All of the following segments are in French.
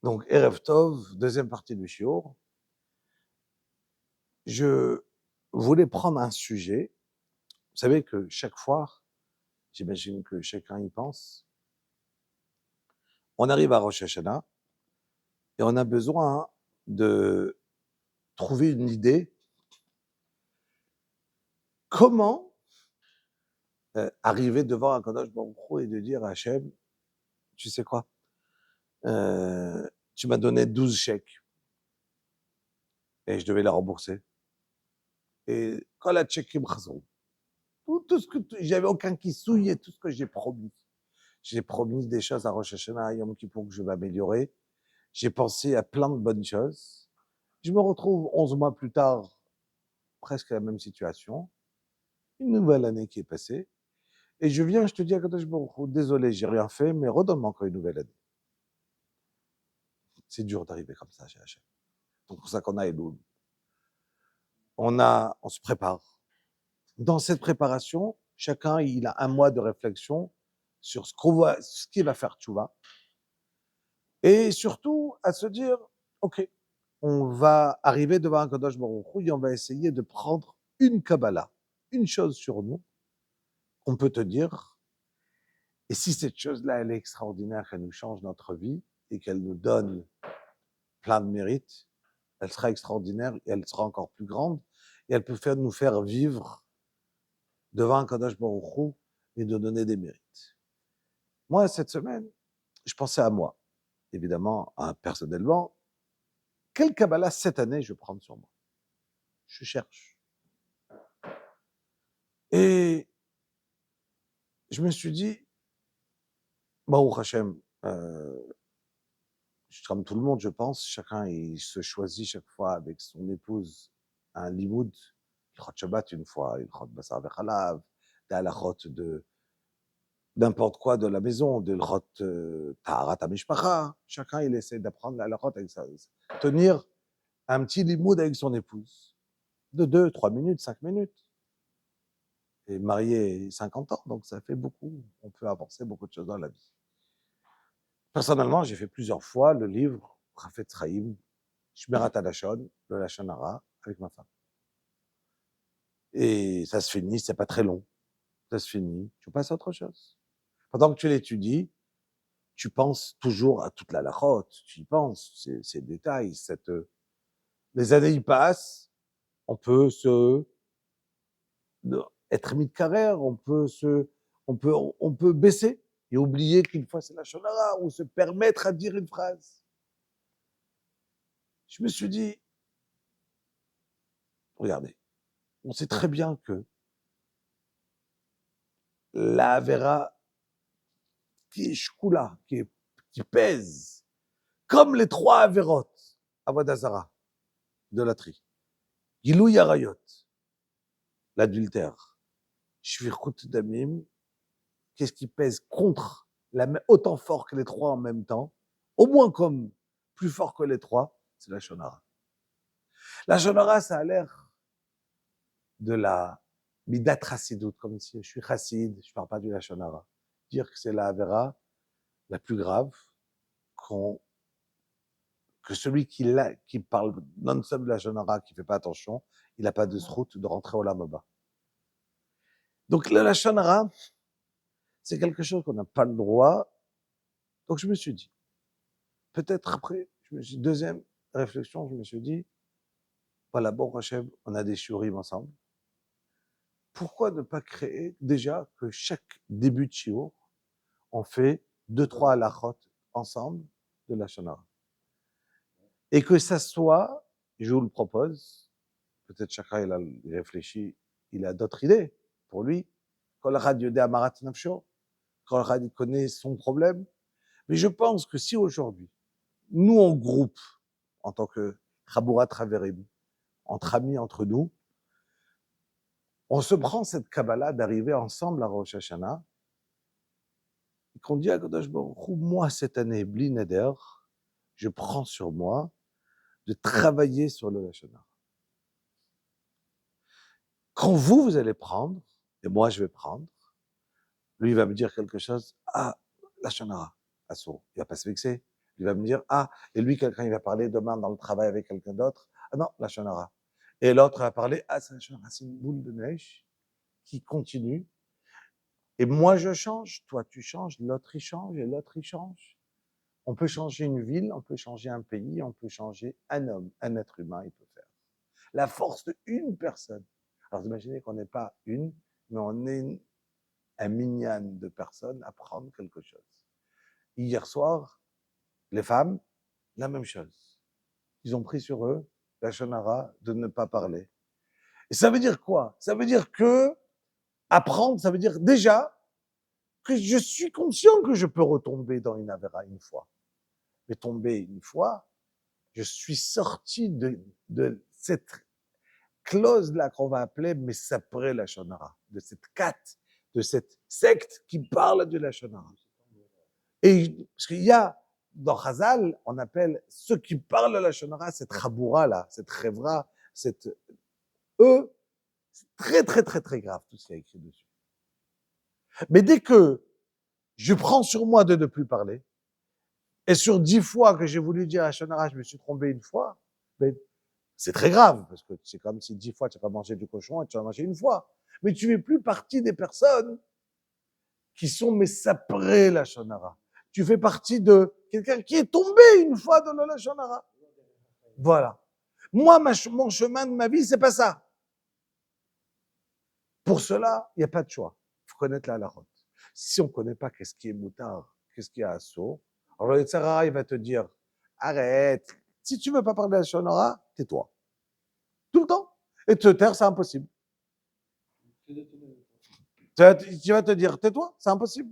Donc, Erev Tov, deuxième partie du shiur. Je voulais prendre un sujet. Vous savez que chaque fois, j'imagine que chacun y pense, on arrive à Rosh Hashanah et on a besoin de trouver une idée. Comment arriver devant un Kadosh Baruch Hu et de dire à Hachem, tu sais quoi, tu m'as donné 12 chèques et je devais les rembourser. Et quand la chèque me chazon, tout ce que j'avais aucun qui souillait tout ce que j'ai promis. J'ai promis des choses à Rosh Hashanah, à Yom Kippour que je vais m'améliorer. J'ai pensé à plein de bonnes choses. Je me retrouve 11 mois plus tard, presque la même situation. Une nouvelle année qui est passée. Et je viens, je te dis à Kadosh Baruch Hu, désolé, j'ai rien fait, mais redonne-moi encore une nouvelle année. C'est dur d'arriver comme ça chez Hachem. Donc, c'est pour ça qu'on a Elul. On se prépare. Dans cette préparation, chacun, il a un mois de réflexion sur ce qu'il va faire tchouva. Et surtout, à se dire, OK, on va arriver devant un Kadosh Baruch Hu et on va essayer de prendre une Kabbalah, une chose sur nous, qu'on peut te dire, et si cette chose-là, elle est extraordinaire, qu'elle nous change notre vie et qu'elle nous donne plein de mérites, elle sera extraordinaire et elle sera encore plus grande et elle peut nous faire vivre devant un Kadosh Baruch Hu et nous donner des mérites. Moi, cette semaine, je pensais à moi, évidemment, personnellement, quelle Kabbalah cette année je vais prendre sur moi? Je cherche. Et je me suis dit, Baruch Hashem, comme tout le monde, je pense, chacun il se choisit chaque fois avec son épouse un limoud, il chot Shabbat une fois, il chot Basar Vechalav, des halachot de n'importe quoi de la maison, de l'chot Taharat HaMishpacha. Chacun il essaie d'apprendre la halachot avec ça, tenir un petit limoud avec son épouse de 2, 3 minutes, 5 minutes. Et marié 50 ans, donc ça fait beaucoup. On peut avancer beaucoup de choses dans la vie. Personnellement, j'ai fait plusieurs fois le livre Rafet Chaim, Shmirat HaLashon, le Lashon Hara, avec ma femme. Et ça se finit, c'est pas très long. Ça se finit, tu passes à autre chose. Pendant que tu l'étudies, tu penses toujours à toute la lachot, tu y penses, ces détails, les années y passent, on peut être mis de carrière, on peut baisser et oublier qu'une fois c'est la shonara, ou se permettre à dire une phrase. Je me suis dit, regardez, on sait très bien que la Avera qui est shkula, qui pèse, comme les 3 Averot, Avodazara, idolâtrie, Gilou Yarayot, l'adultère, Shvirkut Damim, qu'est-ce qui pèse contre, autant fort que les 3 en même temps, au moins comme plus fort que les 3, c'est la Shonara. La Shonara, ça a l'air de la Midat Chassidout, comme si je suis chassid, je ne parle pas du la Shonara. Dire que c'est la Avera la plus grave, que celui qui parle non-stop de la Shonara, qui ne fait pas attention, il n'a pas de route de rentrer au Lamaba. Donc la Shonara, c'est quelque chose qu'on n'a pas le droit. Donc je me suis dit, peut-être après, deuxième réflexion, je me suis dit, voilà, bon, Hachem, on a des shiurim ensemble. Pourquoi ne pas créer déjà que chaque début de shiur, on fait 2-3 halachot ensemble de la Shonara. Et que ça soit, je vous le propose, peut-être chacun il réfléchit, il a d'autres idées pour lui. Kol echad yodea marat nafsho, Kol echad il connaît son problème. Mais je pense que si aujourd'hui, nous en groupe, en tant que Chaburat Haverim, entre amis, entre nous, on se prend cette Kabbalah d'arriver ensemble à Rosh Hashanah, et qu'on dit à Kadosh Baruch Hu, moi cette année, Bli Neder, je prends sur moi de travailler sur le Lashon Hara. Quand vous allez prendre, et moi je vais prendre, lui il va me dire quelque chose, ah, Lashon Hara, Assour, il va pas se vexer, Il va me dire, ah, et lui, quelqu'un, il va parler demain dans le travail avec quelqu'un d'autre. Ah non, lachon hara. Et l'autre va parler, ah, c'est lachon hara, c'est une boule de neige qui continue. Et moi, je change, toi, tu changes, l'autre, il change, et l'autre, il change. On peut changer une ville, on peut changer un pays, on peut changer un homme, un être humain, il peut faire. La force d'une personne. Alors, imaginez qu'on n'est pas une, mais on est un minyan de personnes à prendre quelque chose. Hier soir, les femmes, la même chose. Ils ont pris sur eux la shonara de ne pas parler. Et ça veut dire quoi? Ça veut dire que apprendre, ça veut dire déjà que je suis conscient que je peux retomber dans une avéra une fois. Mais tomber une fois, je suis sorti de cette clause-là qu'on va appeler Messapré la shonara, de cette quête, de cette secte qui parle de la shonara. Et parce qu'il y a, dans Chazal, on appelle ceux qui parlent de la shonara, cette chaboura-là, cette rêvera, cette... Eux, c'est très, très, très, très grave, tout ce qui est écrit dessus. Mais dès que je prends sur moi de ne plus parler, et sur 10 fois que j'ai voulu dire à shonara, je me suis trompé une fois, mais c'est très grave, parce que c'est comme si 10 fois tu n'as pas mangé du cochon et tu as mangé une fois. Mais tu fais plus partie des personnes qui sont messapré la shonara. Tu fais partie de quelqu'un qui est tombé une fois dans la shonara. Voilà. Moi, mon chemin de ma vie, c'est pas ça. Pour cela, il n'y a pas de choix. Il faut connaître la halachot. Si on ne connaît pas qu'est-ce qui est moutard, qu'est-ce qui est assaut, alors le tzara, il va te dire, arrête. Si tu ne veux pas parler de la shonara, tais-toi. Tout le temps. Et te taire, c'est impossible. Tu vas te dire, tais-toi, c'est impossible.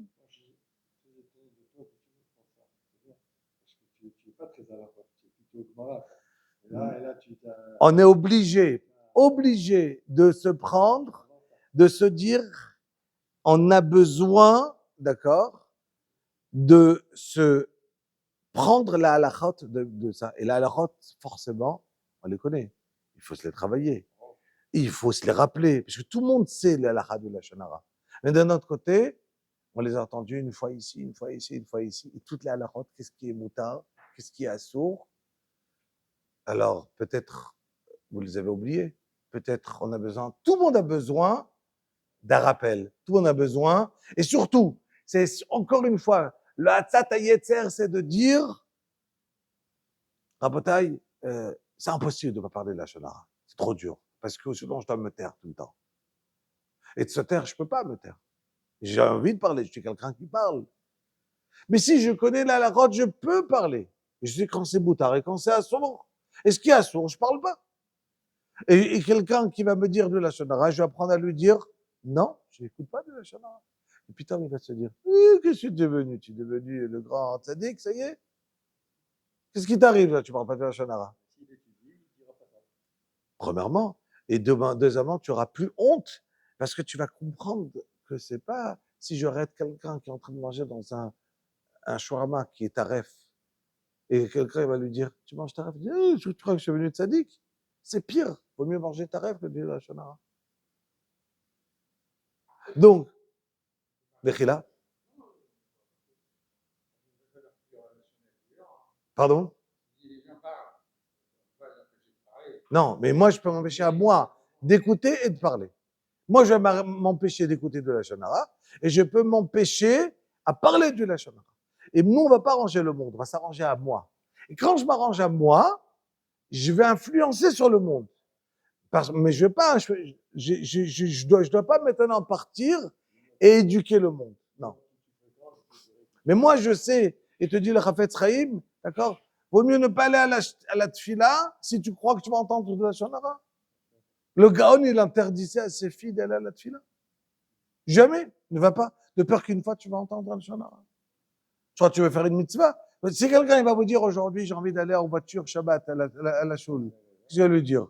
On est obligé de se prendre, de se dire, on a besoin, d'accord, de se prendre la halachot de ça. Et la halachot, forcément, on les connaît. Il faut se les travailler. Il faut se les rappeler. Parce que tout le monde sait la halachot de la shonara. Mais d'un autre côté, on les a entendus une fois ici, une fois ici, une fois ici. Et toutes les halachot, qu'est-ce qui est moutard, qu'est-ce qui est assourd. Alors, peut-être, vous les avez oubliés. Peut-être on a besoin, tout le monde a besoin d'un rappel. Tout le monde a besoin. Et surtout, c'est encore une fois, le Hatzat HaYetzer, c'est de dire, Rabotai, c'est impossible de ne pas parler de la shonara. C'est trop dur. Parce que sinon, je dois me taire tout le temps. Et de se taire, je ne peux pas me taire. J'ai envie de parler, je suis quelqu'un qui parle. Mais si je connais la halachot, je peux parler. Je sais quand c'est boutard et quand c'est assourd. Et ce qui est assourd, je ne parle pas. Et quelqu'un qui va me dire de la shonara, je vais apprendre à lui dire, non, je n'écoute pas de la shonara. Et puis il va se dire, qu'est-ce que tu es devenu? Tu es devenu le grand tzaddik, ça y est? Qu'est-ce qui t'arrive là? Tu ne parles pas de la shonara. Premièrement. Et deuxièmement, tu n'auras plus honte parce que tu vas comprendre que c'est pas si je reste quelqu'un qui est en train de manger dans un shawarma qui est taref et quelqu'un va lui dire, tu manges taref? Il dit, tu crois que je suis venu tzaddik? C'est pire. Vaut mieux manger taref que de la shonara. Donc, Bechila. Pardon? Non, mais moi, je peux m'empêcher à moi d'écouter et de parler. Moi, je vais m'empêcher d'écouter de la shonara et je peux m'empêcher à parler de la shonara. Et nous, on ne va pas arranger le monde, on va s'arranger à moi. Et quand je m'arrange à moi, je vais influencer sur le monde. Mais je dois pas maintenant partir et éduquer le monde. Non. Mais moi, je sais, et te dit le Chafetz Chaim, d'accord? Vaut mieux ne pas aller à la tfila si tu crois que tu vas entendre de la shonara. Le Gaon, il interdisait à ses filles d'aller à la tfila. Jamais. Ne va pas. De peur qu'une fois, tu vas entendre la shonara. Soit tu veux faire une mitzvah. Si quelqu'un il va vous dire aujourd'hui, j'ai envie d'aller en voiture Shabbat à la choule, qu'est-ce que je vais lui dire?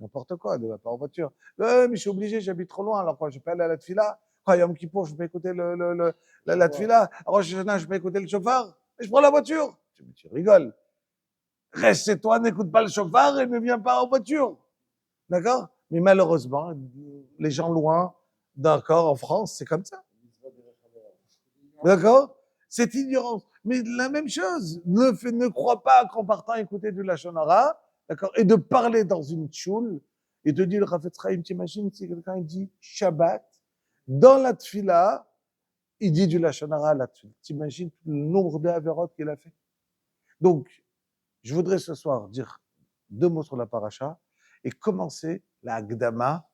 N'importe quoi, ne va pas en voiture. Mais je suis obligé, j'habite trop loin, alors quoi, je peux aller à la tfila. Quoi, Yom Kippour, je peux écouter la tfila. Alors, je peux écouter le chauffard. Et je prends la voiture. Tu rigoles. Reste chez toi, n'écoute pas le chauffard et ne viens pas en voiture. D'accord? Mais malheureusement, les gens loin, d'accord, en France, c'est comme ça. D'accord? Cette ignorance. Mais la même chose, ne crois pas qu'en partant écouter du Lachon Hara, d'accord, et de parler dans une tchoule, et te dit le Chafetz Chaim, t'imagines si quelqu'un il dit Shabbat, dans la tfila, il dit du Lachon Hara là-dessus. T'imagines le nombre d'avérotes qu'il a fait. Donc, je voudrais ce soir dire 2 mots sur la paracha et commencer la Agdama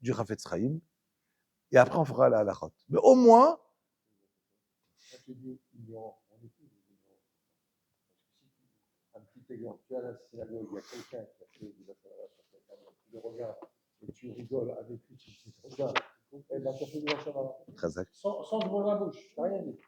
du Chafetz Chaim, et après on fera la halachot. Mais au moins, un petit exemple. Tu as la synagogue, il y a quelqu'un qui a fait du Lachon Hara sur quelqu'un, tu le regardes et tu rigoles avec lui, tu dis, regarde, eh ben, tu as fait du Lachon Hara. Sans ouvrir la bouche, tu n'as rien dit.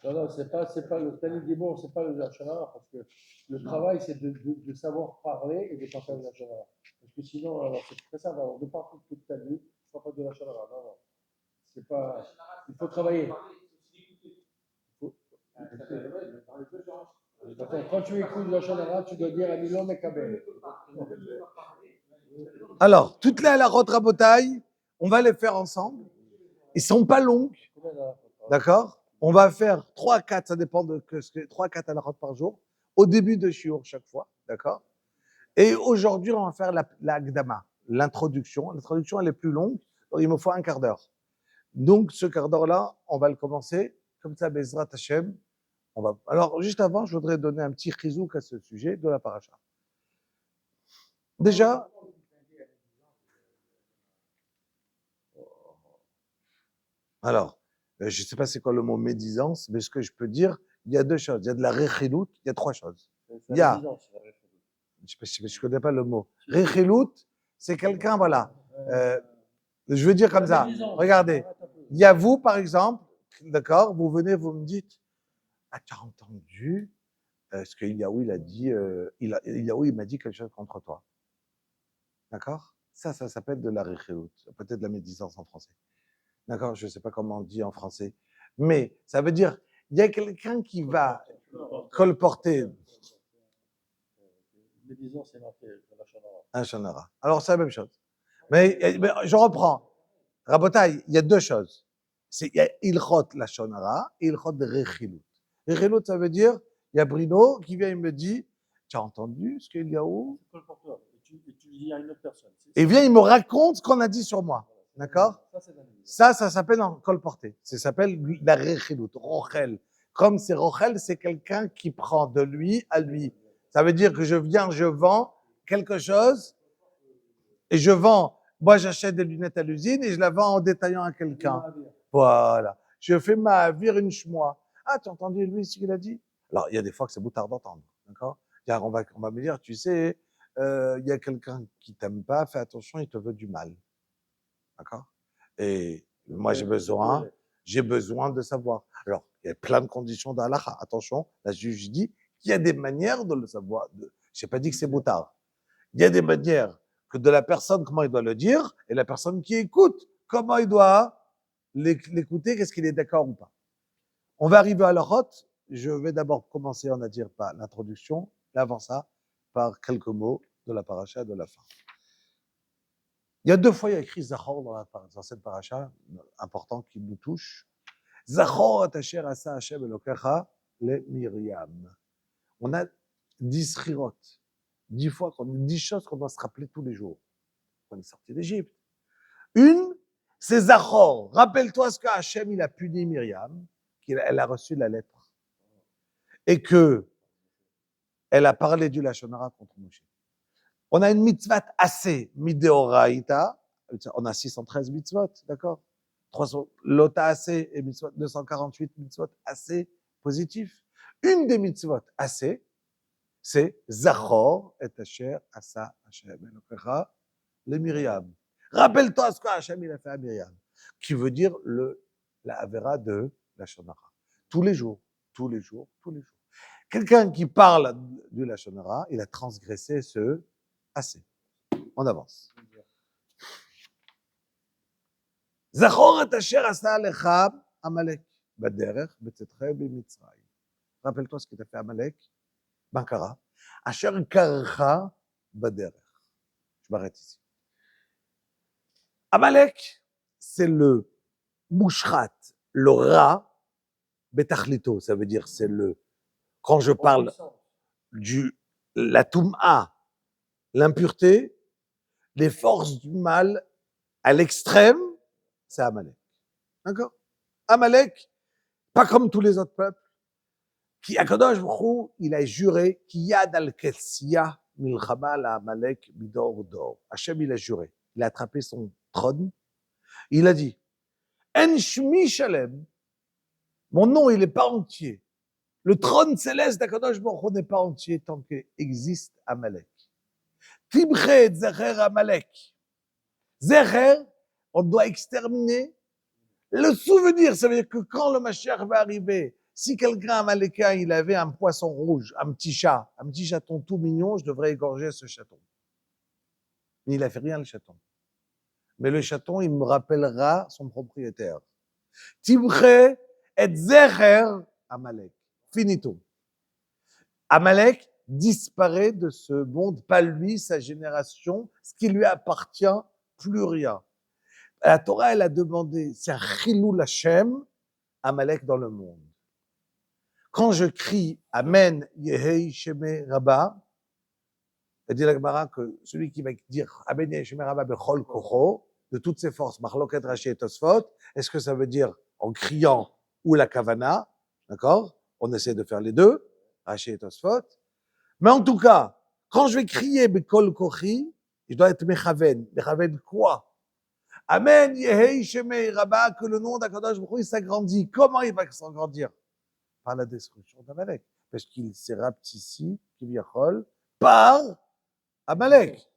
Non, c'est pas le Tani Dibour, c'est pas le Lachon Hara, parce que le travail, c'est de savoir parler et de ne pas faire de Lachon Hara. Parce que sinon, alors, c'est très simple, alors, de partout toute ta vie, tu ne feras pas de Lachon Hara. Non, non. C'est pas. Il faut travailler. Quand tu écoutes le Lachon tu dois dire Amilon Mekabel. Alors, toutes les halachot rabotaï, on va les faire ensemble. Ils ne sont pas longues. D'accord? On va faire 3 à 4, ça dépend de 3 à 4 halachot par jour, au début de shiur chaque fois. D'accord? Et aujourd'hui, on va faire la Agdama, l'introduction. L'introduction, elle est plus longue, donc il me faut un quart d'heure. Donc, ce quart d'heure-là, on va le commencer. Comme ça, Bezrat Hashem. Alors, juste avant, je voudrais donner un petit chizouk à ce sujet de la paracha. Déjà, alors, je ne sais pas c'est quoi le mot médisance, mais ce que je peux dire, il y a 2 choses. Il y a de la rechilut, il y a 3 choses. Il y a, je ne connais pas le mot. Rechilut, c'est quelqu'un, voilà. Je veux dire comme ça. Regardez, il y a vous, par exemple, d'accord, vous venez, vous me dites, ah, tu as entendu ce que Eliaou, il a dit, Eliaou, il m'a dit quelque chose contre toi. D'accord? Ça s'appelle de la rechilut, peut-être de la médisance en français. D'accord? Je ne sais pas comment on dit en français. Mais ça veut dire, il y a quelqu'un qui va colporter un shonara. Alors, c'est la même chose. Mais je reprends. Rabotai, il y a 2 choses. Il y a ilchot la shonara et ilchot de rechilut. Rechilut, ça veut dire, il y a Bruno qui vient et me dit, tu as entendu ce qu'il y a où? Et tu le dis à une autre personne. Et vient, il me raconte ce qu'on a dit sur moi. D'accord? Ça s'appelle en colporté. Ça s'appelle la rechilut, rochel. Comme c'est rochel, c'est quelqu'un qui prend de lui à lui. Ça veut dire que je viens, je vends quelque chose et je vends. Moi, j'achète des lunettes à l'usine et je la vends en détaillant à quelqu'un. Voilà. Je fais ma vire une chemois. Ah, tu as entendu lui ce qu'il a dit? Alors, il y a des fois que c'est boutard d'entendre. D'accord? On va me dire, tu sais, il y a quelqu'un qui t'aime pas, fais attention, il te veut du mal. D'accord? Et moi, j'ai besoin de savoir. Alors, il y a plein de conditions d'Allah. Attention, la juge dit qu'il y a des manières de le savoir. Je n'ai pas dit que c'est boutard. Il y a des manières que de la personne, comment il doit le dire, et la personne qui écoute, comment il doit l'écouter, qu'est-ce qu'il est d'accord ou pas. On va arriver à la route. Je vais d'abord commencer, on a dire, par l'introduction, et avant ça, par quelques mots de la paracha de la fin. Il y a 2 fois, il y a écrit Zachor dans cette paracha, important qui nous touche. Zachor atasher asa Hashem Elokecha le Miriam. On a 10 srirot, 10 fois, 10 choses qu'on doit se rappeler tous les jours. On est sorti d'Égypte. Une, c'est Zachor. Rappelle-toi ce que Hashem, il a puni Myriam, qu'elle a reçu la lettre. Et que elle a parlé du Lachon Hara contre Moshe. On a une mitzvah assez, mideoraïta. On a 613 mitzvot, d'accord? 300, lota assez et mitzvot, 248 mitzvot assez positifs. Une des mitzvot assez, c'est Zachor et Asher asa Hashem Elokecha le Myriam. Rappelle-toi ce que Hashem il a fait à Myriam, qui veut dire la Avera de Lachon Hara. Tous les jours, tous les jours, tous les jours. Quelqu'un qui parle du Lachon Hara, il a transgressé ce assez. On avance. Zachor et Asher asa lecha Amalek baderech betzetre b'Mitzrayim. Rappelle-toi ce qu'il a fait à Amalek. Bankara. Asher karcha baderech. Je m'arrête ici. Amalek, c'est le mouchrat, le rat, betachlito, ça veut dire c'est le, quand je parle la toum'a, l'impureté, les forces du mal à l'extrême, c'est Amalek. D'accord? Amalek, pas comme tous les autres peuples, qui, Akadosh Baruch Hu, il a juré, qui yad al-Ketsia milchama la Amalek midor dor. Hachem, il a juré. Il a attrapé son trône. Il a dit, En shmi shalem, mon nom, il n'est pas entier. Le trône céleste d'Akadosh Baruch Hu n'est pas entier tant qu'existe Amalek. Tibchet zecher Amalek. Zecher, on doit exterminer. Le souvenir, ça veut dire que quand le Mashiach va arriver, si quelqu'un Amalekien, il avait un poisson rouge, un petit chaton tout mignon, je devrais égorger ce chaton. Mais il a fait rien, le chaton. Mais le chaton, il me rappellera son propriétaire. Tibche et zecher Amalek. Finito. Amalek disparaît de ce monde, pas lui, sa génération, ce qui lui appartient, plus rien. La Torah, elle a demandé, c'est un chilul Hashem, Amalek dans le monde. Quand je crie Amen, Yehei Sheme Rabba, elle dit la Gemara que celui qui va dire Amen, Yehei Sheme Rabba, Bechol Kocho, de toutes ses forces, Marloket Rashi et Tosfot, est-ce que ça veut dire en criant ou la Kavana, d'accord? On essaie de faire les deux, Rashi et Tosfot. Mais en tout cas, quand je vais crier Bechol Kochi, je dois être Mechaven. Mechaven quoi? Amen, Yehei Sheme Rabba, que le nom d'Akadosh Baruch Hu s'agrandit. Comment il va s'agrandir? Par la destruction d'Amalek. Parce qu'il s'est rapetissé, Kivyachol, par Amalek.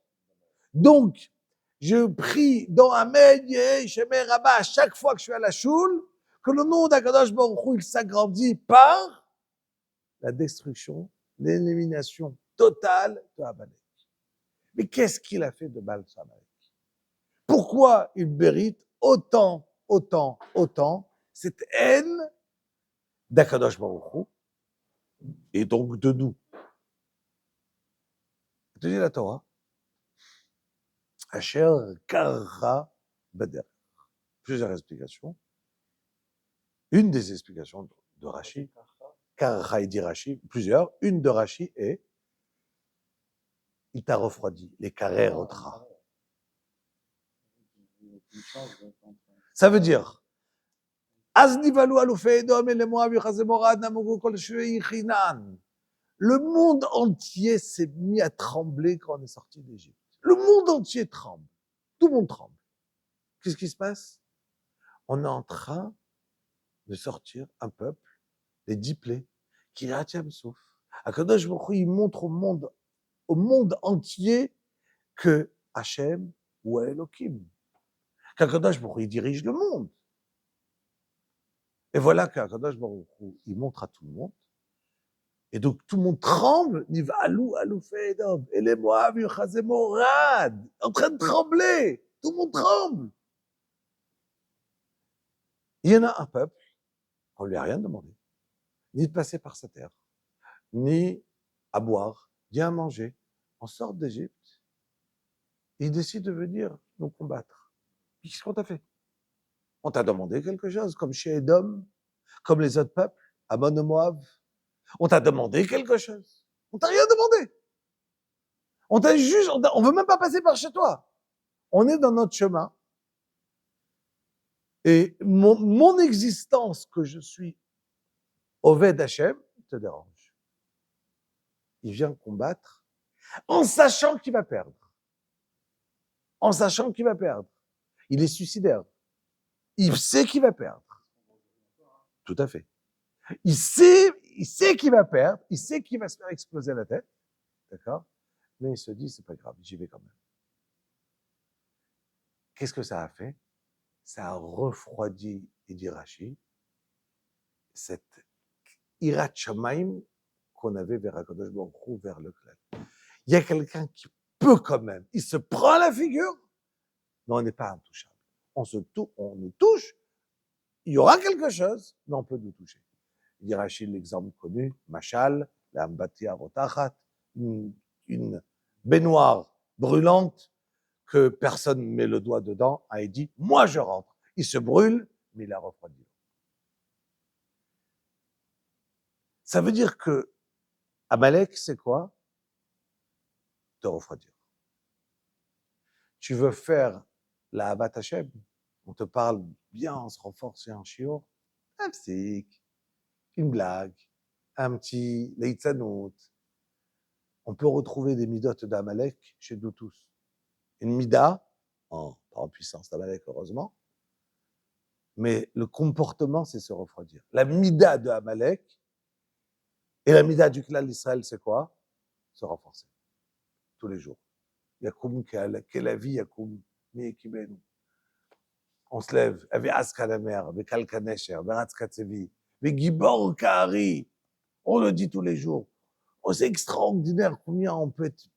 Donc, je prie dans Amen, Yehei Sheme Rabba, à chaque fois que je suis à la choule, que le nom d'Akadosh Baruch Hu, il s'agrandit par la destruction, l'élimination totale de Amalek. Mais qu'est-ce qu'il a fait de mal, ce Amalek? Pourquoi il mérite autant cette haine d'Akadosh Baruch Hu et donc de nous? Je te dis la Torah. Asher Kara Bader. Plusieurs explications. Une des explications de Rashi, Kara dit Rashi, plusieurs. Une de Rashi est il t'a refroidi, les carrés retra. Ça veut dire le monde entier s'est mis à trembler quand on est sorti d'Égypte. Le monde entier tremble. Tout le monde tremble. Qu'est-ce qui se passe? On est en train de sortir un peuple, les 10 plaies, qui Kiryat Souf. Akadosh Baruch Hu, il montre au monde entier que Hachem ou Elohim. Qu'Akadosh Baruch Hu, il dirige le monde. Et voilà qu'Akadosh Baruch Hu, il montre à tout le monde. Et donc tout le monde tremble. Nivalou, aloufé edom. Et les Moab, Yuchazemorad. En train de trembler. Tout le monde tremble. Il y en a un peuple, on lui a rien demandé. Ni de passer par sa terre, ni à boire, ni à manger. On sort d'Égypte. Il décide de venir nous combattre. Qu'est-ce qu'on t'a fait? On t'a demandé quelque chose, comme chez Edom, comme les autres peuples, Ammon et Moab. On t'a demandé quelque chose. On t'a rien demandé. On t'a juste, on veut même pas passer par chez toi. On est dans notre chemin. Et mon existence que je suis Oved Hashem te dérange. Il vient combattre en sachant qu'il va perdre. En sachant qu'il va perdre. Il est suicidaire. Il sait qu'il va perdre. Tout à fait. Il sait qu'il va perdre. Il sait qu'il va se faire exploser la tête. D'accord? Mais il se dit, c'est pas grave, j'y vais quand même. Qu'est-ce que ça a fait? Ça a refroidi, il dit Rashi, cette Irat Shamaim qu'on avait vers Akadosh Baruch Hu, vers le clan. Il y a quelqu'un qui peut quand même. Il se prend la figure, mais on n'est pas intouchable. On nous touche, il y aura quelque chose, mais on peut nous toucher. Il dit Rashi l'exemple connu, Machal, la Ambatia Rotachat, une baignoire brûlante que personne ne met le doigt dedans, a dit, moi je rentre. il se brûle, mais il a refroidi. Ça veut dire que Amalek, c'est quoi? Te refroidir. Tu veux faire la Havat Hashem, on te parle bien, on se renforce et un shiur, un psik, une blague, un petit leitzanout. On peut retrouver des midotes d'Amalek chez nous tous. Une mida, pas en puissance d'Amalek, heureusement, mais le comportement, c'est se refroidir. La mida de Amalek et la mida du clan d'Israël, c'est quoi? Se renforcer. Tous les jours. Yakoum Kelavi, Yakoum Miekibenu. On se lève, avec Askalamer, avec Kalkanesher, avec Ratzkatsevi, avec Gibor Kahari. On le dit tous les jours. Oh, c'est extraordinaire combien on peut être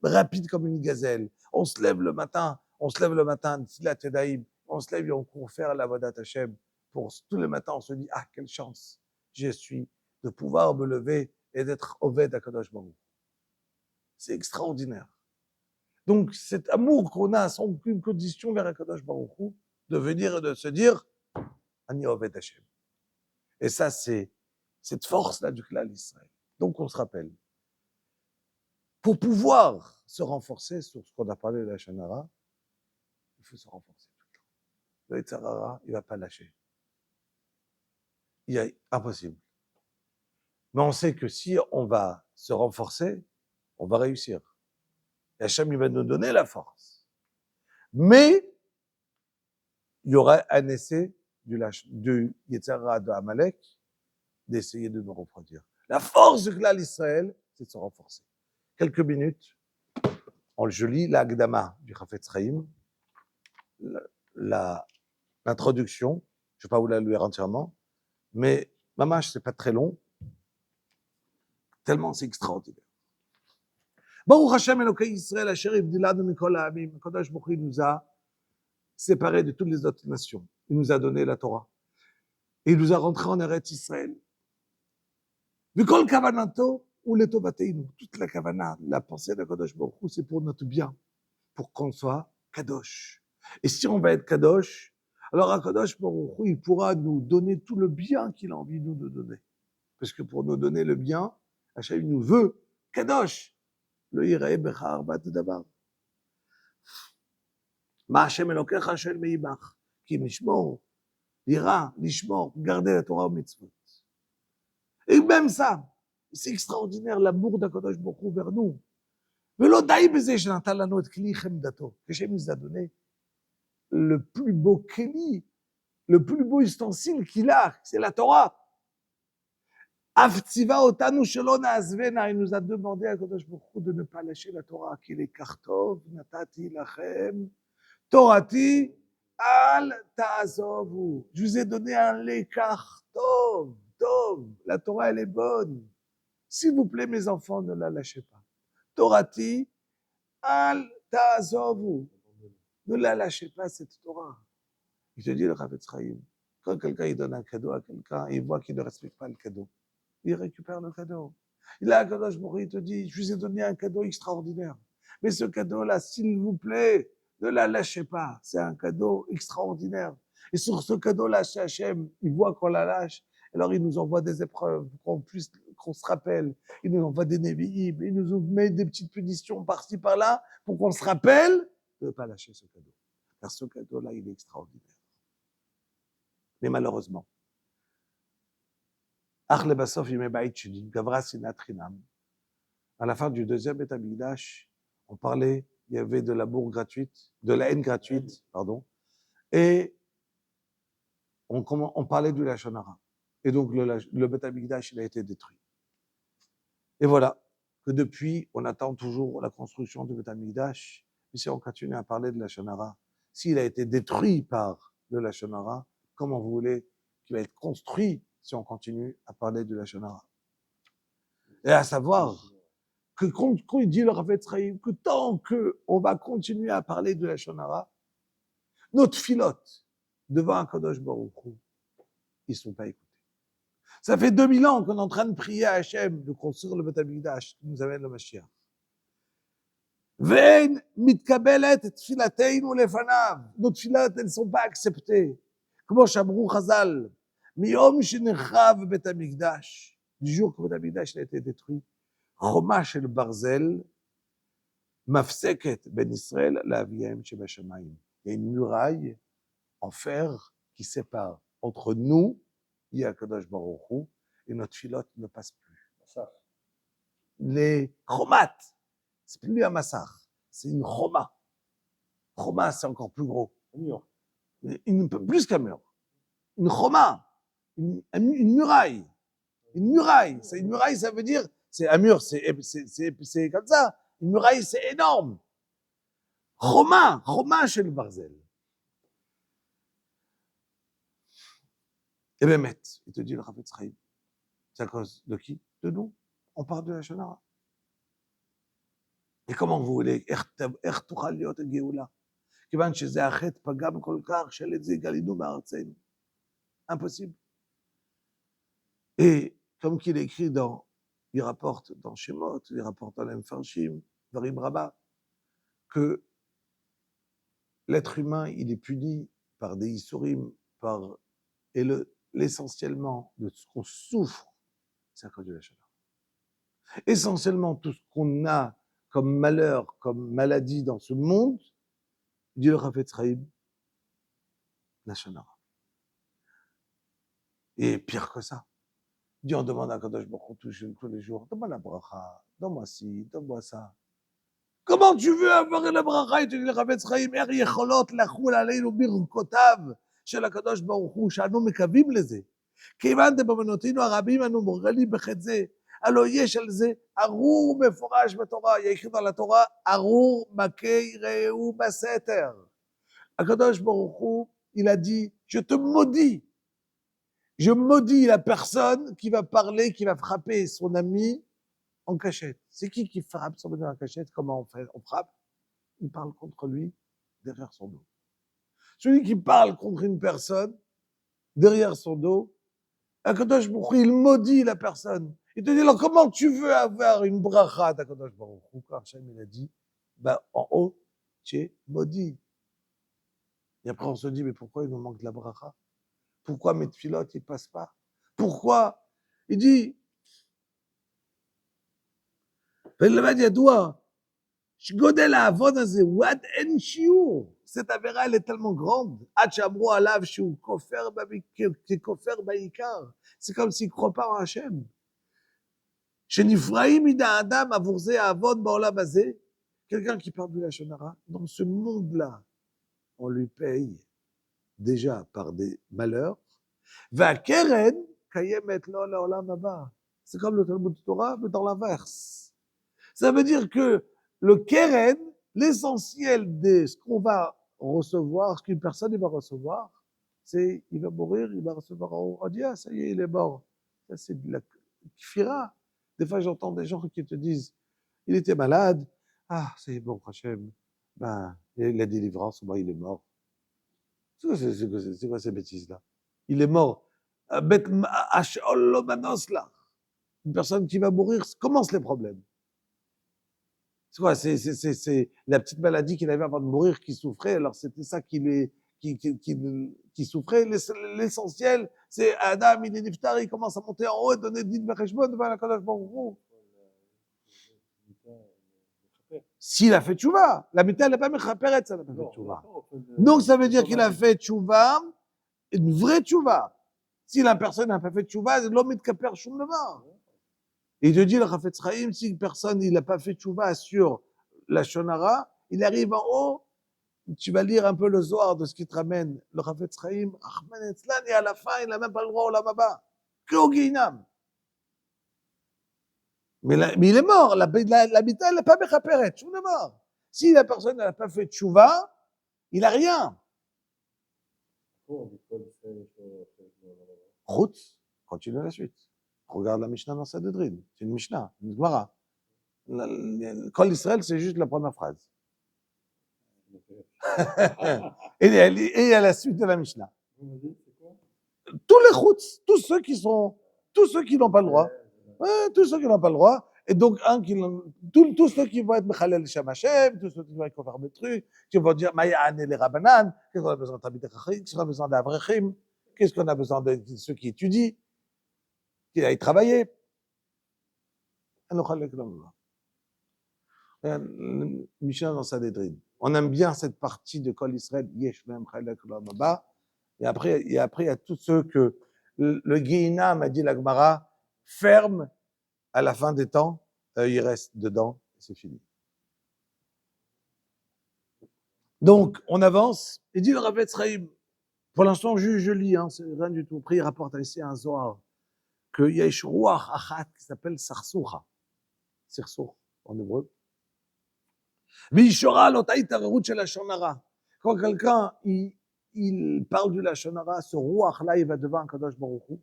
rapide comme une gazelle. On se lève le matin, on se lève et on court faire la Vodat Hashem. Tous les matins, on se dit, ah, quelle chance je suis de pouvoir me lever et d'être Oved Akadosh Baruch. C'est extraordinaire. Donc, cet amour qu'on a sans aucune condition vers Akadosh Baruch Hu, de venir et de se dire, Ani Oved Hashem. Et ça, c'est cette force-là du Klal Israël. Donc, on se rappelle. Pour pouvoir se renforcer sur ce qu'on a parlé de la Shonara, il faut se renforcer tout le temps. Le Yitzhara, il ne va pas lâcher. Il est impossible. Mais on sait que si on va se renforcer, on va réussir. Et Hachem, il va nous donner la force. Mais, il y aura un essai du Yitzhara de Amalek d'essayer de nous refroidir. La force de Klal Israël, c'est de se renforcer. Quelques minutes, je lis l'Agdama du Chafetz Chaim, l'introduction, je ne vais pas vous la lire entièrement, mais mamash, c'est pas très long, tellement c'est extraordinaire. Baruch Hashem Elokei Israël, Asher Ibdilanu Mikol Ha'amim, Kadosh Baruch Hu nous a séparés de toutes les autres nations. Il nous a donné la Torah. Et il nous a rentrés en Eretz Israël. Mikol Kavanato ou Letobateinu, toute la Kavana, la pensée de Kadosh Baruch Hu, c'est pour notre bien, pour qu'on soit Kadosh. Et si on va être Kadosh, alors Kadosh Baruch Hu, il pourra nous donner tout le bien qu'il a envie de nous donner. Parce que pour nous donner le bien, Hachem nous veut Kadosh. Le Yireh Bechar Bat Davar. Ma Hachem Elokecha Shel Meibach. Qui Nishmor, Yira, Nishmor, garder la Torah au mitzvot. Et même ça, c'est extraordinaire l'amour d'Akadosh Baruch Hu vers nous. ולא די בזה שנתן לנו את כלי חמדתו, כשם nous a donné le plus beau keli, le plus beau ustensile qu'il a, c'est la Torah. אף ציווה אותנו שלא נעזבנה, il nous a demandé à Kadosh Baruch Hu de ne pas lâcher la Torah, כי לקח טוב נתתי לכם, תורתי אל תעזובו. Je vous ai donné un לקח טוב, טוב, la Torah elle est bonne. S'il vous plaît mes enfants, ne la lâchez pas. Torati al ta'azovu. Ne la lâchez pas, cette Torah. Il te dit le Chafetz Chaim, quand quelqu'un il donne un cadeau à quelqu'un, il voit qu'il ne respecte pas le cadeau, il récupère le cadeau. Il a un cadeau, il te dit, je vous ai donné un cadeau extraordinaire. Mais ce cadeau-là, s'il vous plaît, ne la lâchez pas. C'est un cadeau extraordinaire. Et sur ce cadeau-là, chez Hachem, il voit qu'on la lâche. Alors il nous envoie des épreuves qu'on se rappelle. Il nous envoie des névi'im. Il nous met des petites punitions par-ci, par-là, pour qu'on se rappelle de ne pas lâcher ce cadeau. Car ce cadeau-là, il est extraordinaire. Mais malheureusement, à la fin du deuxième Beth Amikdash, on parlait, il y avait de l'amour gratuite, de la haine gratuite, pardon, et on parlait du Lashon Hara. Et donc le Beth Amikdash, il a été détruit. Et voilà, que depuis, on attend toujours la construction du Beth Amikdash, mais si on continue à parler de Lashon Hara, s'il a été détruit par le Lashon Hara, comment vous voulez qu'il va être construit si on continue à parler de Lashon Hara? Et à savoir que quand il dit le Chafetz Chaim, que tant qu'on va continuer à parler de Lashon Hara, notre filote devant un Kadosh Baruch Hu, ils ne sont pas écoutés. Ça fait 2000 ans qu'on est en train de prier à Hachem de construire le Beth Amikdash qui nous amène le Mashiach. ואין מתקבלת תפילתנו לפניו. Nos tfilotes, elles ne sont pas acceptées. כמו שאמרו חז"ל, מיום שנחרב בית המקדש, du jour que בית המקדש a été détruit, חומה של ברזל מפסקת בין ישראל לאביהם שבשמיים. Il y a une muraille en fer qui sépare entre nous, et Akadosh Baruch Hu, et notre filote ne passe plus. Les chomates, c'est plus un massar, c'est une choma. Choma, c'est encore plus gros. Plus qu'un mur. Une choma, une muraille. Une muraille, c'est une muraille, ça veut dire, c'est un mur, c'est comme ça. Une muraille, c'est énorme. Choma, choma chez le barzel. Et bien, Met, il te dit le Chafetz Chaim. C'est à cause de qui? De nous. On parle de la Shonara. Et comment vous voulez? איך תוכל להיות הגאולה? כיוון שזה החטא פגם כל כך, שעל את זה גלינו מארצנו. Impossible. Et comme qu'il écrit dans, il rapporte dans Shemot, il rapporte dans l'Emfarshim, Varim Rabbah, que l'être humain, il est puni par des Issourim, et l'essentiellement de ce qu'on souffre, c'est à cause de la Shonara. Essentiellement, tout ce qu'on a comme malheur, comme maladie dans ce monde, dit le Chafetz Chaim, la Shonara. Et pire que ça, dit on demande à Kadosh Baruch Hu tous les jours, donne-moi la bracha, donne-moi ci, donne-moi ça. Comment tu veux avoir la bracha? Et tu dis le Chafetz Chaim, er yecholot lachul aleinu birkotav של הקדוש ברוך הוא, שאנו מקווים לזה. כיוון דבמנותינו הרבים אנו מורגלים בחטא זה, הלא יש על זה ארור מפורש בתורה, יכתוב על התורה, ארור מכה רעהו בסתר. הקדוש ברוך הוא, il a dit, je te maudis. Je maudis la personne qui va parler, qui va frapper son ami en cachette. C'est qui frappe son ami en cachette? Comment on frappe? Il parle contre lui derrière son dos. Celui qui parle contre une personne derrière son dos, Akadosh Baruch Hu, il maudit la personne. Il te dit, alors comment tu veux avoir une bracha d'Akadosh Baruch Hu? Quand Hachem il a dit, ben, en haut, tu es maudit. Et après on se dit, mais pourquoi il nous manque de la bracha? Pourquoi mes tfilotes, ils ne passent pas? Pourquoi? Il dit, cette avéra, elle est tellement grande. C'est comme s'il ne croit pas en Hachem. Quelqu'un qui parle de la Shonara, dans ce monde-là, on lui paye déjà par des malheurs. C'est comme le Talmud Torah, mais dans l'inverse. Ça veut dire que le keren, l'essentiel de ce qu'on va recevoir, ce qu'une personne va recevoir, c'est il va mourir, il va recevoir on dit, ah, ça y est, il est mort. Ça, c'est de la kfira. Des fois, j'entends des gens qui te disent, il était malade, ah, c'est bon, Hachem, ben, la délivrance, ben, il est mort. C'est quoi ces bêtises-là? Il est mort. Une personne qui va mourir, commencent les problèmes. C'est quoi? C'est la petite maladie qu'il avait avant de mourir qui souffrait. Alors c'était ça qui souffrait. L'essentiel, c'est Adam, il est niftar, il commence à monter en haut et donner dit Becheshbon devant la Kadosh Baruch Hu. S'il a fait tchouva, la mita elle n'a pas mechaperet, ça n'a pas fait tchouva. Donc ça veut dire qu'il a fait tchouva, une vraie tchouva. Si la personne n'a pas fait tchouva, l'homme mitkaper shum davar. Et il te dit le Chafetz Chaim, si une personne il n'a pas fait tchouva sur la Shonara, il arrive en haut, tu vas lire un peu le Zohar de ce qui te ramène le Chafetz Chaim, Achman Etzlan, et à la fin il n'a même pas le droit au Lamaba, que au Guinam. Mais il est mort, la mita elle n'a pas mechaperet, shum davar. Si la personne n'a pas fait tchouva, il n'a rien. Chutz, continue la suite. Regarde la Mishnah dans Sanhedrin. C'est une Mishnah, une Gemara. Kol Israël, c'est juste la première phrase. Et il y a la suite de la Mishnah. Tous les chutz, tous ceux qui n'ont pas le droit, tous ceux qui n'ont pas le droit, Et donc, tous ceux qui vont être Mechalel Shem Hashem, tous ceux qui vont faire des trucs, qui vont dire, Ma'ya'ane les Rabbanan, qu'est-ce qu'on a besoin de Talmidei Chacham, qu'est-ce qu'on a besoin d'Avrechim, qu'est-ce qu'on a besoin de ceux qui étudient, qui aillent travailler. Michel dans Sanhedrin. On aime bien cette partie de Kol Israël, Yesh Mem Chalek Olam Haba. Et après, il y a tous ceux que le Gehinna m'a dit la Gemara, ferme à la fin des temps, il reste dedans, c'est fini. Donc, on avance, et dit le Rav Etzraïm, pour l'instant, je lis, hein, c'est rien du tout. Après, il rapporte ici un Zohar, qu'il y a une Ruach Achat qui s'appelle Sarsoura. Sarsour, en hébreu. Quand quelqu'un, il parle du Lashon Hara, ce Ruach là, il va devant Kadosh Baruch Hu,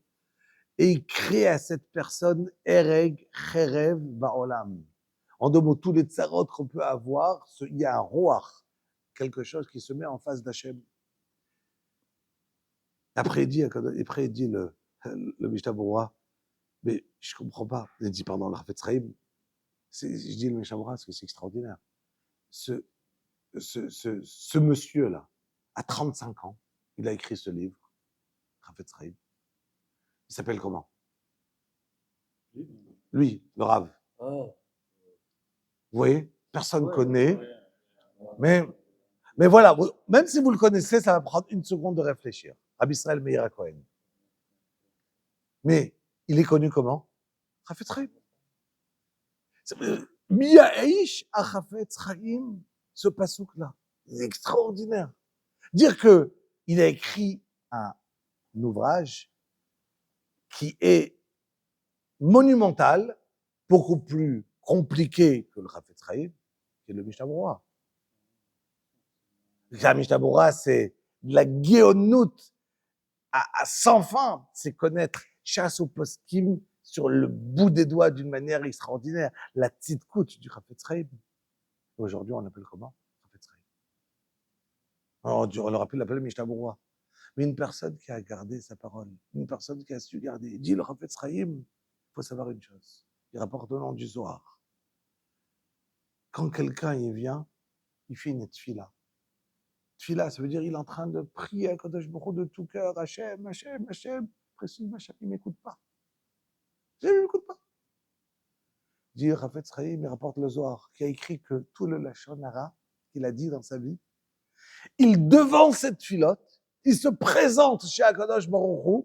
et il crée à cette personne Ereg, Cherev, Ba'olam. En deux mots, tous les tsarot qu'on peut avoir, il y a un Ruach, quelque chose qui se met en face d'Hachem. Après, il dit le Mishnah Berurah, mais je ne comprends pas. Il dit, pardon, le Rav Etzraïm, je dis le Mishnah Berurah parce que c'est extraordinaire. Ce monsieur-là, à 35 ans, il a écrit ce livre, Rav Etzraïm. Il s'appelle comment? Lui, le Rav. Vous voyez? Personne ne connaît. Mais voilà, même si vous le connaissez, ça va prendre une seconde de réfléchir. Rabbi Israël Meir Cohen. Mais il est connu comment? Rav Etzraïm. Mia'eish a Rav Etzraïm, ce pasouk-là. C'est extraordinaire. Dire que il a écrit un ouvrage qui est monumental, beaucoup plus compliqué que le Rav Etzraïm, qui est le Mishnah Berurah. Le Mishnah Berurah, c'est de la géonoute à 100 fin. C'est connaître chasse au poskim sur le bout des doigts d'une manière extraordinaire. La petite coute du Rav Etzraïm. Aujourd'hui, on l'appelle comment? Rav Etzraïm. On aurait pu l'appeler Mishnah Berurah. Mais une personne qui a gardé sa parole, une personne qui a su garder, il dit le Rav Etzraïm, il faut savoir une chose. Il rapporte au nom du Zohar. Quand quelqu'un y vient, il fait une tfila. Tfila, ça veut dire il est en train de prier à Kadosh Baruch Hu de tout cœur, Hachem, Hachem, Hachem. Précise, Hachem, il ne m'écoute pas. Il ne m'écoute pas. Dit Rav Etzraïm, il rapporte le Zohar, qui a écrit que tout le Lashon Hara qu'il a dit dans sa vie, il devance cette filote, il se présente chez Akadosh Baruch Hu,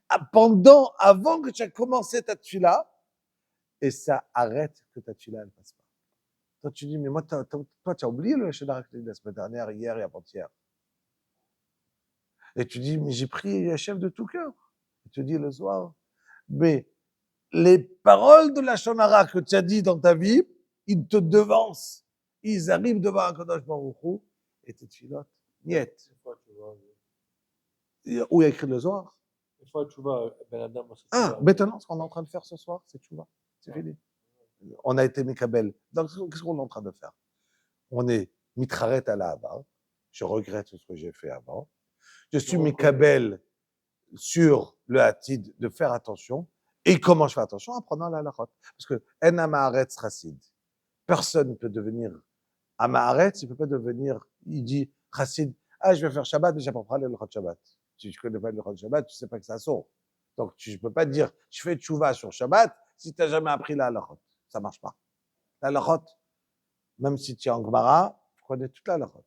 avant que tu aies commencé ta tfila, et ça arrête que ta tfila ne passe pas. Toi, tu dis, mais moi, toi, tu as oublié le Lashon Hara que tu as dit la semaine dernière, hier et avant-hier. Et tu dis, mais j'ai prié Hachem de tout cœur. Et tu dis le soir, mais les paroles de Lashon Hara que tu as dit dans ta vie, ils te devancent. Ils arrivent devant Akadosh Baruch Hu, et tes tfilotes, niet. Où il y a écrit le Zohar? Une fois, tu vas, Ben Adam, maintenant, ce qu'on est en train de faire ce soir, c'est Tchouva. C'est fini. On a été Mikabel. Donc, qu'est-ce qu'on est en train de faire? On est Mitraret à la Haba. Je regrette ce que j'ai fait avant. Je suis Mikabel sur le Hatid de faire attention. Et comment je fais attention? En prenant la halachot. Parce que En Amaharetz Chassid. Personne ne peut devenir Amaharetz, il ne peut pas devenir, il dit Chassid, je vais faire Shabbat, mais je n'apprends pas le halachot Shabbat. Si tu ne connais pas le halachot Shabbat, tu ne sais pas que ça sort. Donc, tu ne peux pas dire, je fais tchouva sur Shabbat, si tu n'as jamais appris la halachot. Ça ne marche pas. La halachot, même si tu es en Gemara, tu connais toute la halachot.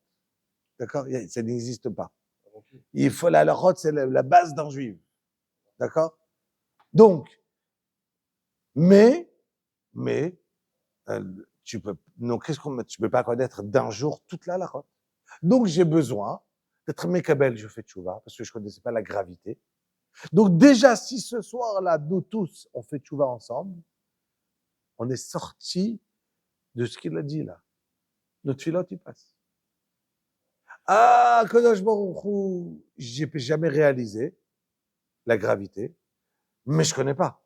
D'accord? Ça n'existe pas. Il faut la halachot, c'est la base d'un juif. D'accord? Donc, tu peux pas connaître d'un jour toute la halachot. Donc, j'ai besoin d'être Mekabel, je fais tchouva, parce que je ne connaissais pas la gravité. Donc, déjà, si ce soir-là, nous tous, on fait tchouva ensemble, on est sorti de ce qu'il a dit là. Notre filote, il passe. Kadosh Baruch Hu, j'ai jamais réalisé la gravité, mais je connais pas.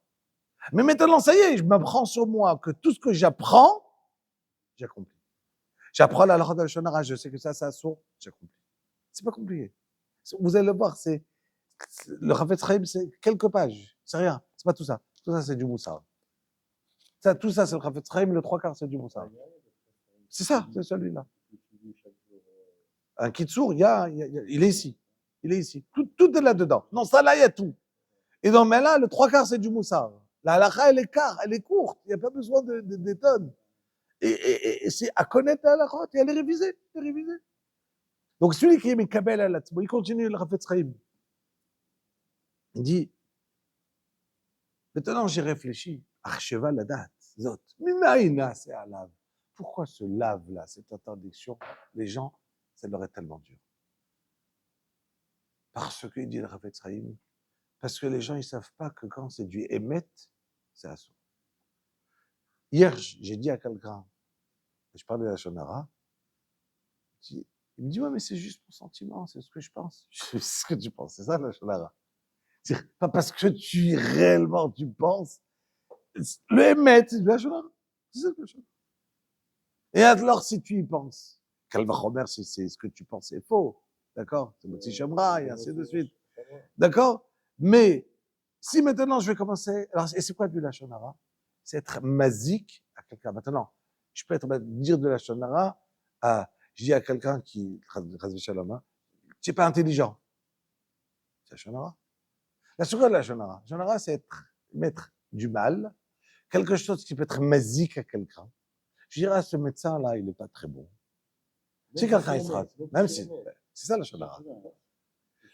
Mais maintenant, ça y est, je m'apprends sur moi que tout ce que j'apprends, j'accomplis. J'apprends la halakha d'Lashon Hara, je sais que ça saute, j'accomplis. C'est pas compliqué. Vous allez le voir, le Rav Etzraïm, c'est quelques pages. C'est rien. C'est pas tout ça. Tout ça, c'est du moussard. Ça, tout ça, c'est le Chafetz Chaim, le 3/4, c'est du Moussar. C'est ça, c'est celui-là. Un Kitsour, il est ici. Il est ici. Tout est là-dedans. Non, ça là, il y a tout. Et donc, mais là, le 3/4, c'est du Moussar. La halakha, elle est courte. Il n'y a pas besoin des tonnes. Et c'est à connaître la halakha, et elle est révisée. Donc, celui qui est Mekabel à l'Atzmo, il continue le Chafetz Chaim. Il dit, maintenant j'ai réfléchi, Archeva la date, Zot, Mimaïna c'est à lave. Pourquoi ce lave-là, cette interdiction, les gens, ça leur est tellement dur. Parce que, il dit le Chafetz Chaim, parce que les gens, ils savent pas que quand c'est du émet, c'est assourd. Hier, j'ai dit à quelqu'un, je parlais de la Shonara, il me dit, ouais, mais c'est juste mon sentiment, c'est ce que je pense. Je sais ce que tu penses, c'est ça la Shonara. C'est pas parce que réellement tu penses. Le émet, c'est la Shonara. C'est ça la Shonara. Et alors, si tu y penses, Kalvachomer, si c'est ce que tu penses, c'est faux. D'accord? C'est Motsi Shemra, et ainsi de suite. D'accord? Mais, si maintenant je vais commencer, alors, et c'est quoi du Lashon Hara? C'est être mazik à quelqu'un. Maintenant, je peux dire de Lashon Hara à, je dis à quelqu'un qui, Shalom, tu n'es pas intelligent. C'est Lashon Hara. La seconde Lashon Hara. Lashon Hara, c'est mettre du mal, quelque chose qui peut être mazik à quelqu'un. Je dirais à ce médecin-là, il n'est pas très bon. C'est quelqu'un qui sera, même si, c'est ça la Shonara.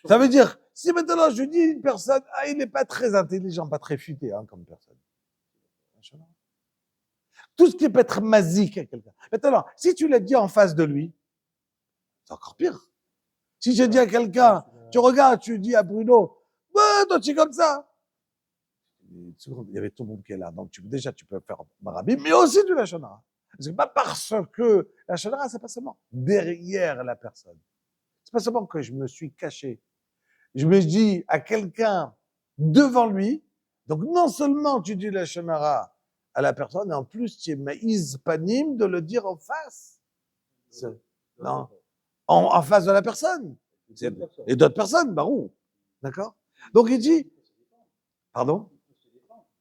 Ça veut dire, si maintenant je dis à une personne, ah, il n'est pas très intelligent, pas très futé, hein, comme personne. Tout ce qui peut être mazik à quelqu'un. Maintenant, si tu l'as dit en face de lui, c'est encore pire. Si je dis à quelqu'un, tu regardes, tu dis à Bruno, ouais, toi tu es comme ça. Il y avait tout le monde qui est là, donc déjà tu peux faire Marabi, mais aussi du Lashon Hara. C'est pas parce que la Lashon Hara, c'est pas seulement derrière la personne. C'est pas seulement que je me suis caché. Je me dis à quelqu'un devant lui, donc non seulement tu dis la Lashon Hara à la personne, et en plus tu es maïz panim de le dire en face. Non, en face de la personne. Et d'autres personnes, barou. D'accord? Donc il dit, pardon?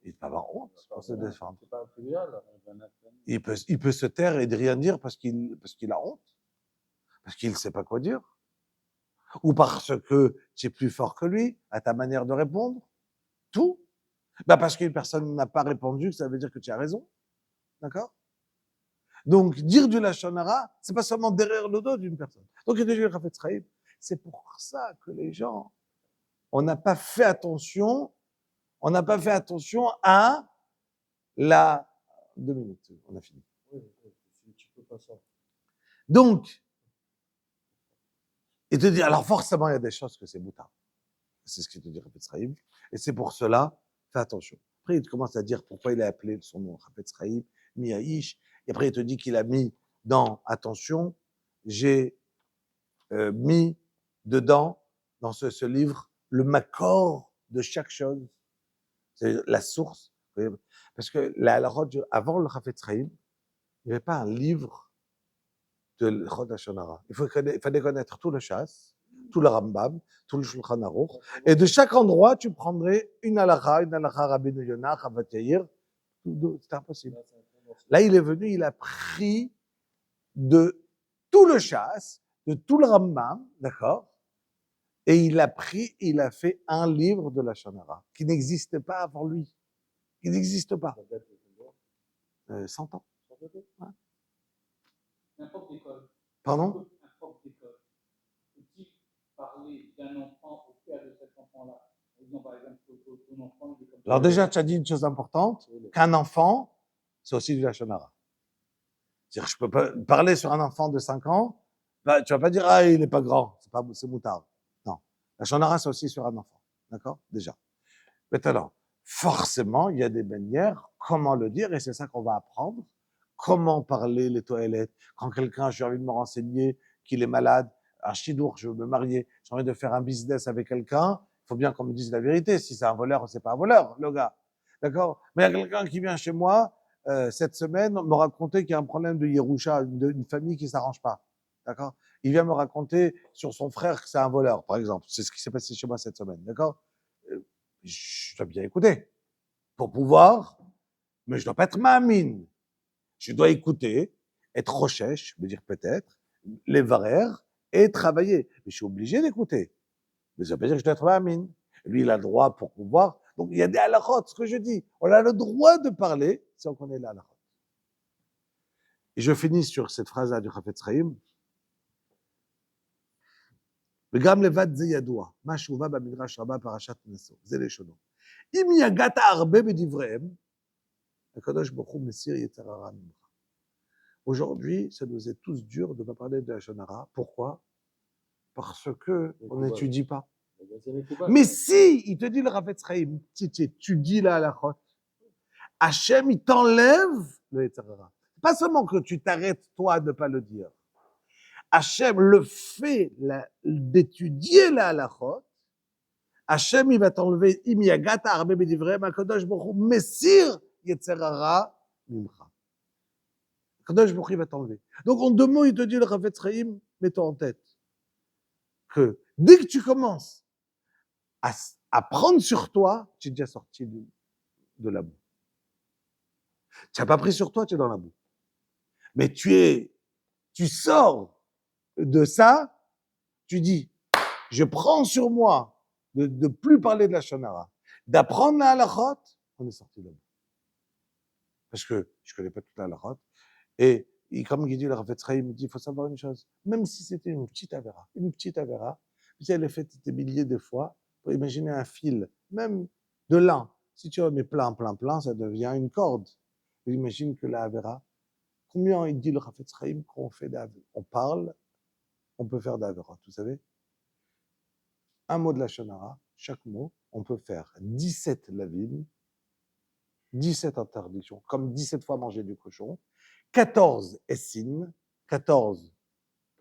Il peut avoir honte pour se défendre. Il peut se taire et de rien dire parce qu'il a honte. Parce qu'il ne sait pas quoi dire. Ou parce que tu es plus fort que lui, à ta manière de répondre. Tout. Bah parce qu'une personne n'a pas répondu, ça veut dire que tu as raison. D'accord? Donc, dire du Lashon Hara, c'est pas seulement derrière le dos d'une personne. Donc, il dit le Chafetz Chaim, c'est pour ça que les gens, on n'a pas fait attention à la 2 minutes, on a fini. Donc, il te dit, alors forcément, il y a des choses que c'est boutard. C'est ce qu'il te dit Chafetz Chaim. Et c'est pour cela, fais attention. Après, il te commence à dire pourquoi il a appelé son nom Chafetz Chaim, Miaïch. Et après, il te dit qu'il a mis dans, attention, j'ai mis dedans, dans ce livre, le makor de chaque chose. C'est la source. Parce que avant le Chafetz Chaim, il n'y avait pas un livre de l'Chod Lashon Hara. Il fallait connaître tout le Shas, tout le Rambam, tout le Shulchan Aruch. Et de chaque endroit, tu prendrais une halakha Rabbeinu Yonah, Chavat Yair. C'était impossible. Là, il est venu, il a pris de tout le Shas, de tout le Rambam, d'accord? Et il a fait un livre de la Lashon Hara qui n'existait pas avant lui. Qui n'existe pas. 100 ans. Ouais. N'importe d'école. Pardon? N'importe d'école. Peut-il parler d'un enfant au père de cet enfant-là? Par exemple, ton enfant, il est comme ça. Alors déjà, tu as dit une chose importante, qu'un enfant, c'est aussi du Lashon Hara. C'est-à-dire, je peux pas parler sur un enfant de 5 ans, bah, tu vas pas dire, ah, il est pas grand, c'est moutard. Non. La Lashon Hara, c'est aussi sur un enfant. D'accord? Déjà. Maintenant, forcément, il y a des manières, comment le dire, et c'est ça qu'on va apprendre. Comment parler les toilettes. Quand quelqu'un, j'ai envie de me renseigner, qu'il est malade, un chidour, je veux me marier, j'ai envie de faire un business avec quelqu'un, il faut bien qu'on me dise la vérité. Si c'est un voleur ou c'est pas un voleur, le gars. D'accord? Mais il y a quelqu'un qui vient chez moi, cette semaine, me raconter qu'il y a un problème de Yerusha, d'une famille qui s'arrange pas. D'accord? Il vient me raconter sur son frère que c'est un voleur, par exemple. C'est ce qui s'est passé chez moi cette semaine. D'accord? Je dois bien écouter. Pour pouvoir mais je dois pas être ma'amine. Je dois écouter, être rochesh, me dire peut-être, les varères, et travailler. Mais je suis obligé d'écouter. Mais ça veut pas dire que je dois être ma'amine. Lui, il a le droit pour pouvoir. Donc, il y a des halakhot, ce que je dis. On a le droit de parler si on connaît les halakhot. Et je finis sur cette phrase-là du Chafetz Chaim. וגם לבד זה ידוע, מה שהובא במדרש רבה פרשת נשוא, זה לשונו. אם יגעת הרבה בדבריהם, הקדוש ברוך הוא מסיר יצר הרע ממך. Aujourd'hui, ça nous est tous dur de ne pas parler de la Lashon Hara. Pourquoi? Parce que on n'étudie pas. Mais si, il te dit le Chafetz Chaim, si tu étudies la halachot, Hachem, il t'enlève le yetzer hara. Pas seulement que tu t'arrêtes, toi, de ne pas le dire. Hachem, le fait d'étudier la halachot, Hachem, il va t'enlever, im yagata arbe b'divrei ma'kadosh baruch hu mesir yetzer hara mimcha. Kadosh baruch hu va t'enlever. Donc, en 2 mots, il te dit le Chafetz Chaim, mets-toi en tête que dès que tu commences à prendre sur toi, tu es déjà sorti de la boue. Tu n'as pas pris sur toi, tu es dans la boue. Mais tu sors de ça, tu dis, je prends sur moi de plus parler de la Lashon Hara, d'apprendre la halachot, on est sorti de la boue. Parce que je ne connais pas toute la halachot. Et comme il dit le Chafetz Chaim, il dit, il faut savoir une chose, même si c'était une petite avéra, si elle est faite des milliers de fois, pour imaginer un fil, même de lin, si tu mets plein, ça devient une corde. Imagine que la avéra, combien il dit le Chafetz Chaim qu'on fait on parle, on peut faire d'avérot, vous savez? Un mot de la Lashon Hara, chaque mot, on peut faire 17 lavim, 17 interdictions, comme 17 fois manger du cochon, 14 essin, 14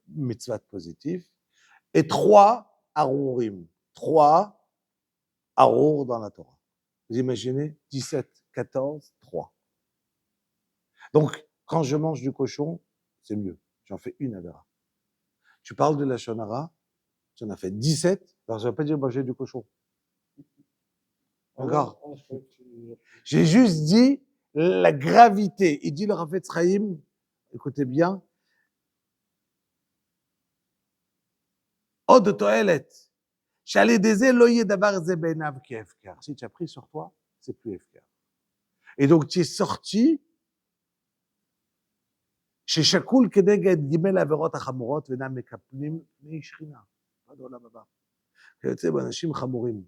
mitzvot positifs, et 3 arurim, 3 arur dans la Torah. Vous imaginez? 17, 14, 3. Donc, quand je mange du cochon, c'est mieux. J'en fais une avéra. Tu parles de la Lashon Hara, tu en as fait 17, alors ça ne veut pas dire manger du cochon. D'accord? J'ai juste dit la gravité. Il dit le Chafetz Chaim, écoutez bien, Od toelet, shalei deze lo yeh davar ze be'einav ki hefker. Si tu as pris sur toi, c'est plus hefker. Et donc tu es sorti ששקול כנגד ג' העבירות החמורות ואינם מקפלים פני שכינה. עד העולם הבא. כיוצא באנשים חמורים,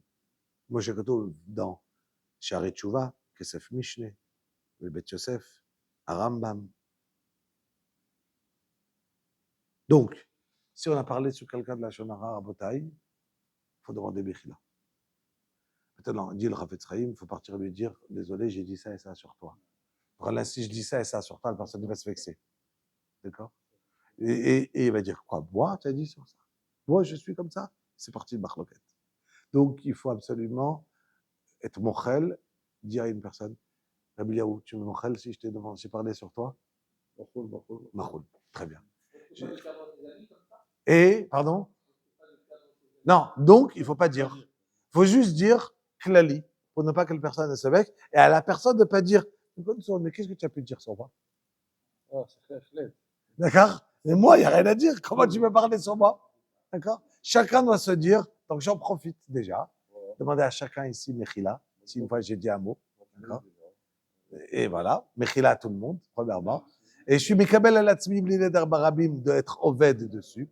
כמו שכתוב dans שערי תשובה, כסף משנה, בבית יוסף, הרמב"ם. Donc, si on a parlé sur quelqu'un de la Lashon Hara, Rabotai, il faut demander Bechila. Maintenant, dit le Chafetz Chaim, il faut partir lui dire, désolé, j'ai dit ça et ça sur toi. Alors là, si je dis ça et ça sur toi, la personne va se vexer. D'accord? Et il va dire quoi? Moi, tu as dit sur ça? Moi, je suis comme ça? C'est parti de Marloquette. Donc, il faut absolument être mochel, dire à une personne, Rabbi Yaou, tu me mochel si je t'ai demandé, j'ai parlé sur toi? Machoul. Très bien. Et, pardon? Non, donc, il ne faut pas dire. Il faut juste dire klali, pour ne pas que la personne se vexe, et à la personne de ne pas dire, mais qu'est-ce que tu as pu dire sur moi? D'accord? Et moi, il n'y a rien à dire. Comment tu peux parler sur moi? D'accord? Chacun doit se dire, donc j'en profite déjà, demander à chacun ici, Mechila, si une fois j'ai dit un mot. D'accord? Et voilà, Mechila à tout le monde, premièrement. Et je suis Mikabel al-Atzmi b'lineder barabim d'être oved dessus.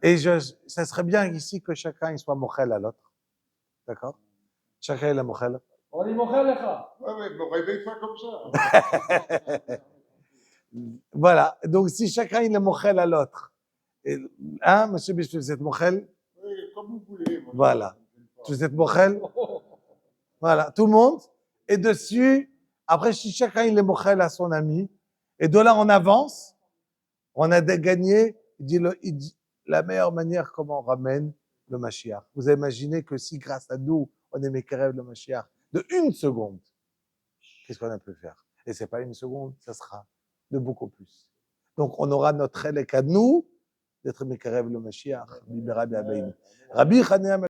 Et ça serait bien ici que chacun il soit mochel à l'autre. D'accord? Chacun il est mochel. On est mochel lecha. Ouais, ne réveille pas comme ça. Voilà. Donc si chacun il est mochel à l'autre. Hein, monsieur Bishop, vous êtes mochel? Oui, comme vous voulez. Moi, Voilà. Vous êtes mochel? Voilà. Tout le monde. Et dessus, après, si chacun il est mochel à son ami, et de là on avance, on a gagné, il dit la meilleure manière comment on ramène le Mashiach. Vous imaginez que si grâce à nous, on est Mekarev le Mashiach, de 1 seconde, qu'est-ce qu'on a pu faire? Et c'est pas 1 seconde, ça sera de beaucoup plus. Donc on aura notre élèque à nous, d'être Mekarev le Mashiach, Rabbi Chania